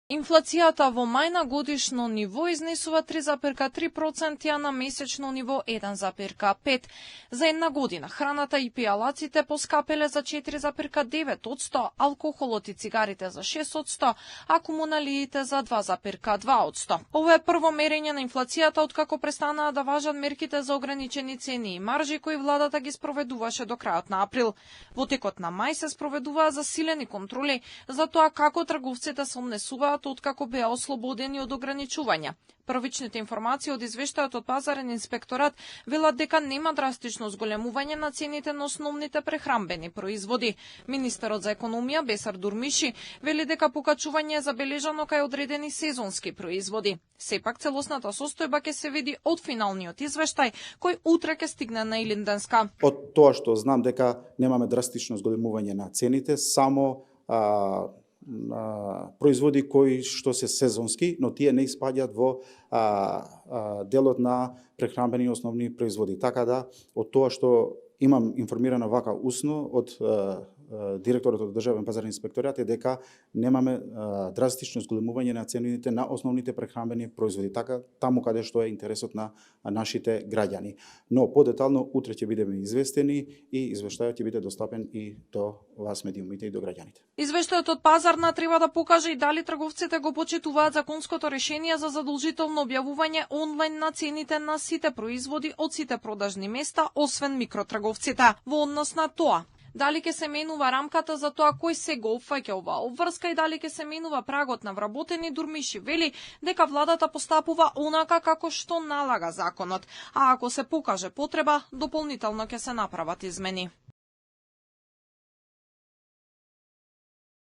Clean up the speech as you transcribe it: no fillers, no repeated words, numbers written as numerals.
Инфлацијата во мај на годишно ниво изнесува 3,3%, а на месечно ниво 1,5%. За една година храната и пијалаците поскапеле за 4,9%, алкохолот и цигарите за 6%, а комуналиите за 2,2%. Ова е прво мерење на инфлацијата откако престанаа да важат мерките за ограничени цени и маржи кои владата ги спроведуваше до крајот на април. Во текот на мај се спроведуваа засилени контроли за тоа како трговците се однесуваат откако беа ослободени од ограничувања. Првичните информации од извештајот од Пазарен инспекторат велат дека нема драстично зголемување на цените на основните прехранбени производи. Министерот за економија Бесар Дурмиши вели дека покачување е забележано кај одредени сезонски производи. Сепак целосната состојба ќе се види од финалниот извештај кој утре ќе стигне на Илинденска. Од тоа што знам дека немаме драстично зголемување на цените, само производи кои што се сезонски, но тие не испаѓаат во делот на прехранбени основни производи. Така да, од тоа што имам информирано вака усно од директорот од Државен пазарен инспекторат е дека немаме драстично зголемување на цените на основните прехранбени производи, така таму каде што е интересот на нашите граѓани. Но подетално утре ќе бидеме известени и извештајот ќе биде достапен и до вас медиумите и до граѓаните. Извештајот од Пазарна треба да покаже и дали трговците го почитуваат законското решение за задолжително објавување онлайн на цените на сите производи од сите продажни места, освен микротрговците. Во однос на тоа, дали ќе се менува рамката за тоа кој се го опфаќа оваа обврска и дали ќе се менува прагот на вработени, Дурмиши вели дека владата постапува онака како што налага законот, а ако се покаже потреба, дополнително ќе се направат измени.